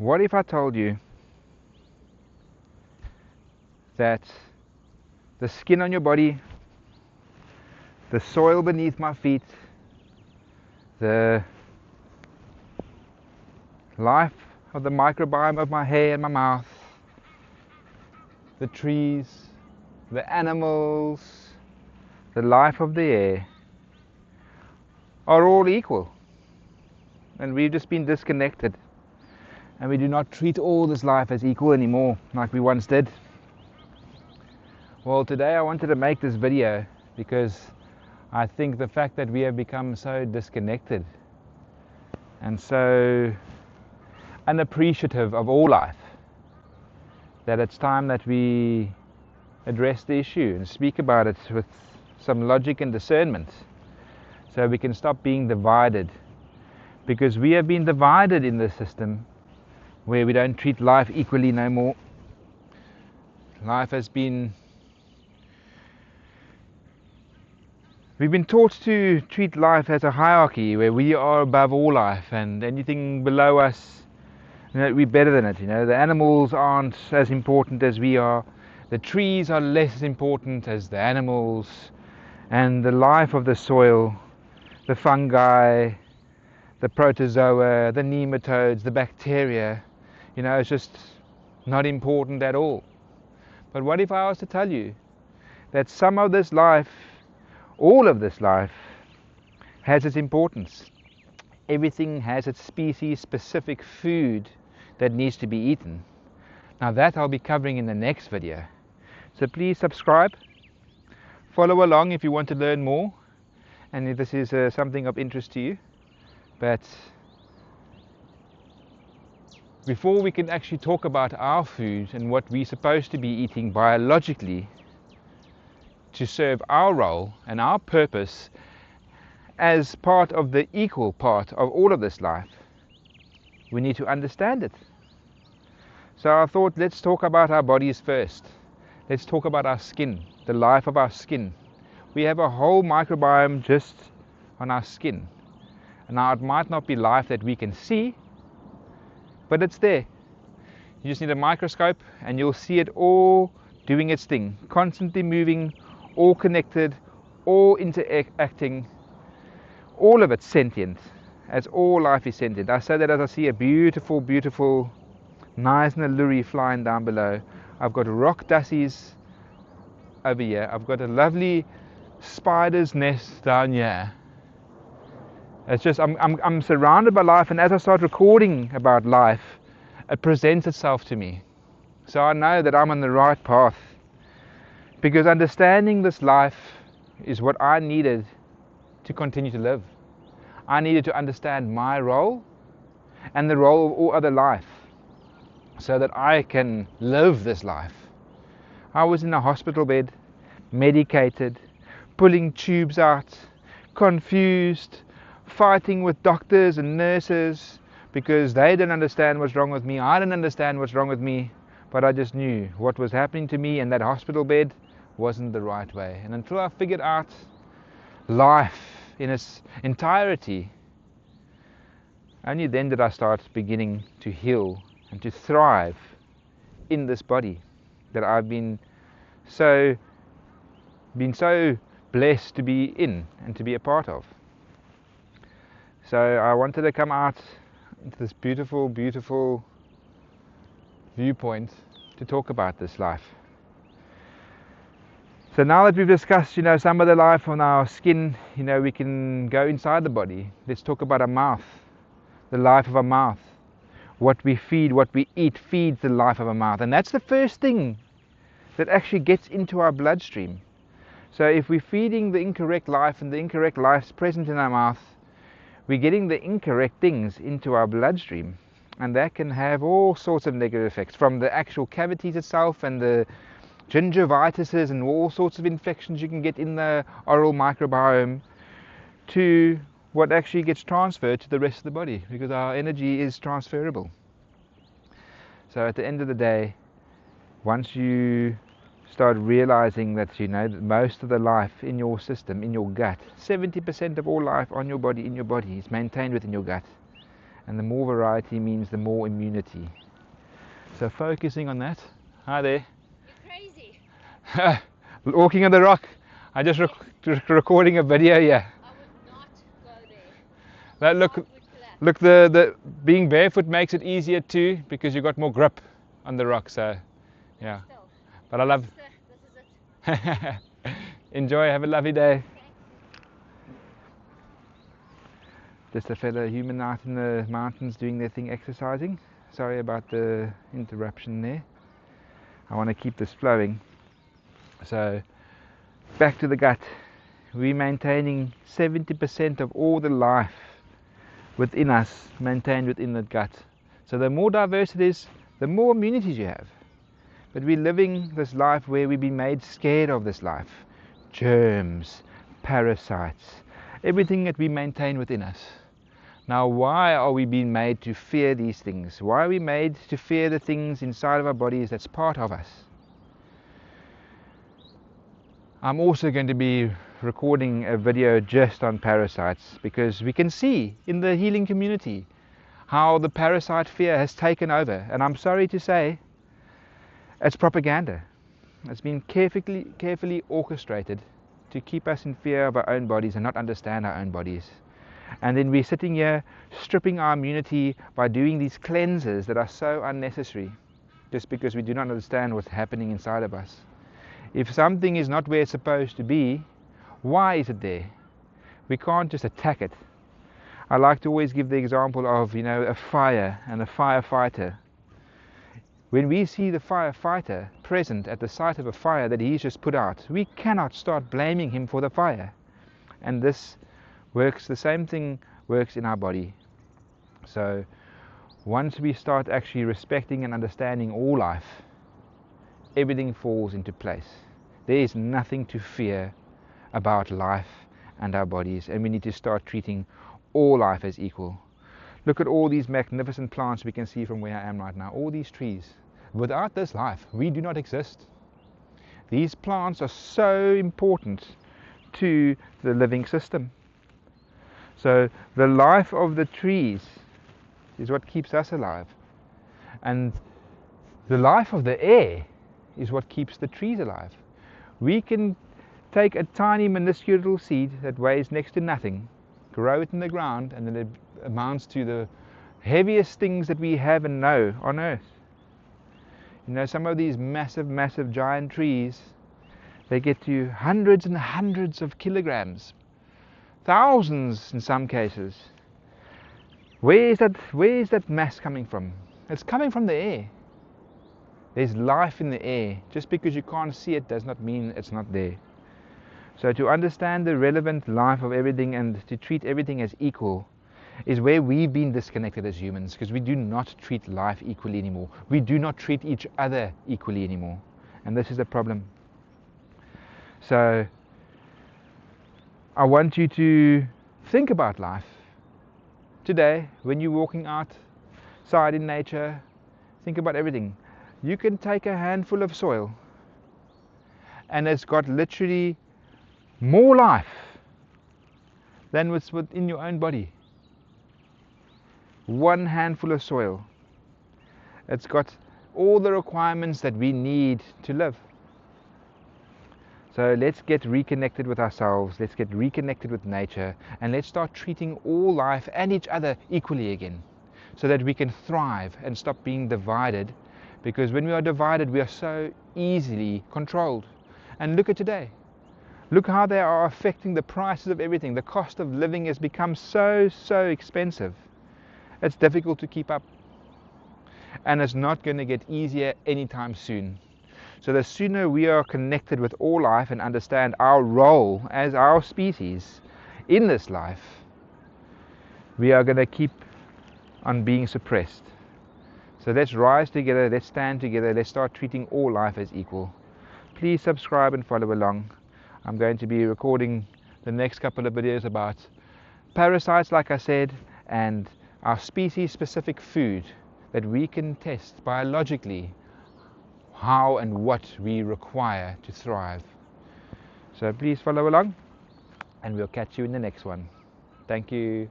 What if I told you that the skin on your body, the soil beneath my feet, the life of the microbiome of my hair and my mouth, the trees, the animals, the life of the air are all equal, and we've just been disconnected, and we do not treat all this life as equal anymore like we once did? Well, today I wanted to make this video because I think the fact that we have become so disconnected and so unappreciative of all life, that it's time that we address the issue and speak about it with some logic and discernment, so we can stop being divided, because we have been divided in this system where we don't treat life equally no more. We've been taught to treat life as a hierarchy where we are above all life, and anything below us, we're better than it. The animals aren't as important as we are. The trees are less important as the animals, and the life of the soil, the fungi, the protozoa, the nematodes, the bacteria, it's just not important at all. But what if I was to tell you that some of this life, all of this life, has its importance? Everything has its species-specific food that needs to be eaten. Now that I'll be covering in the next video. So please subscribe, follow along if you want to learn more, and if this is something of interest to you. But before we can actually talk about our food and what we're supposed to be eating biologically to serve our role and our purpose as part of the equal part of all of this life, we need to understand it. So I thought, let's talk about our bodies first. Let's talk about our skin, the life of our skin. We have a whole microbiome just on our skin. Now it might not be life that we can see, but it's there. You just need a microscope and you'll see it all doing its thing, constantly moving, all connected, all interacting, all of it sentient, as all life is sentient. I say that as I see a beautiful, beautiful nice Naluri flying down below. I've got rock dassies over here. I've got a lovely spider's nest down here. It's just, I'm surrounded by life, and as I start recording about life, it presents itself to me. So I know that I'm on the right path, because understanding this life is what I needed to continue to live. I needed to understand my role and the role of all other life, so that I can live this life. I was in a hospital bed, medicated, pulling tubes out, confused, fighting with doctors and nurses because they didn't understand what's wrong with me. I didn't understand what's wrong with me, but I just knew what was happening to me in that hospital bed wasn't the right way. And until I figured out life in its entirety, only then did I start beginning to heal and to thrive in this body that I've been so blessed to be in and to be a part of. So I wanted to come out into this beautiful, beautiful viewpoint to talk about this life. So now that we've discussed, some of the life on our skin, we can go inside the body. Let's talk about our mouth, the life of our mouth. What we feed, what we eat feeds the life of our mouth. And that's the first thing that actually gets into our bloodstream. So if we're feeding the incorrect life and the incorrect life's present in our mouth, we're getting the incorrect things into our bloodstream. And that can have all sorts of negative effects, from the actual cavities itself and the gingivitis and all sorts of infections you can get in the oral microbiome, to what actually gets transferred to the rest of the body, because our energy is transferable. So at the end of the day, once you start realizing that most of the life in your system, in your gut, 70% of all life on your body, in your body, is maintained within your gut, And the more variety means the more immunity. So focusing on that. Hi there. You're crazy. Walking on the rock. I just recording a video here. I would not go there. That look, Heart would collapse. look. The being barefoot makes it easier too because you got more grip on the rock. So, yeah. Still, But I love. this is it. Enjoy. Have a lovely day. Thanks. Just a fellow human out in the mountains doing their thing, exercising. Sorry about the interruption there. I want to keep this flowing. So, back to the gut. We're maintaining 70% of all the life within us maintained within the gut. So the more diverse it is, the more immunities you have. But we're living this life where we've been made scared of this life. Germs, parasites, everything that we maintain within us. Now, why are we being made to fear these things? Why are we made to fear the things inside of our bodies that's part of us? I'm also going to be recording a video just on parasites because we can see in the healing community how the parasite fear has taken over. And I'm sorry to say, it's propaganda. It's been carefully orchestrated to keep us in fear of our own bodies and not understand our own bodies. And then we're sitting here stripping our immunity by doing these cleanses that are so unnecessary just because we do not understand what's happening inside of us. If something is not where it's supposed to be, why is it there? We can't just attack it. I like to always give the example of, a fire and a firefighter. When we see the firefighter present at the site of a fire that he's just put out, we cannot start blaming him for the fire. And this works, the same thing works in our body. So once we start actually respecting and understanding all life, everything falls into place. There is nothing to fear about life and our bodies, and we need to start treating all life as equal. Look at all these magnificent plants we can see from where I am right now, all these trees. Without this life, we do not exist. These plants are so important to the living system. So the life of the trees is what keeps us alive. And the life of the air is what keeps the trees alive. We can take a tiny minuscule seed that weighs next to nothing, grow it in the ground, and then it amounts to the heaviest things that we have and know on earth. Some of these massive giant trees, they get to hundreds and hundreds of kilograms, thousands in some cases. Where is that mass coming from? It's coming from the air. There's life in the air. Just because you can't see it does not mean it's not there. So to understand the relevant life of everything and to treat everything as equal is where we've been disconnected as humans, because we do not treat life equally anymore. We do not treat each other equally anymore. And this is a problem. So I want you to think about life. Today, when you're walking outside in nature, think about everything. You can take a handful of soil and it's got literally more life than what's within your own body. One handful of soil. It's got all the requirements that we need to live. So let's get reconnected with ourselves, let's get reconnected with nature, and let's start treating all life and each other equally again, so that we can thrive and stop being divided, because when we are divided we are so easily controlled. And look at today. Look how they are affecting the prices of everything. The cost of living has become so expensive. It's difficult to keep up. And it's not going to get easier anytime soon. So the sooner we are connected with all life and understand our role as our species in this life, we are going to keep on being suppressed. So let's rise together, let's stand together, let's start treating all life as equal. Please subscribe and follow along. I'm going to be recording the next couple of videos about parasites, like I said, and our species-specific food that we can test biologically how and what we require to thrive. So please follow along, and we'll catch you in the next one. Thank you.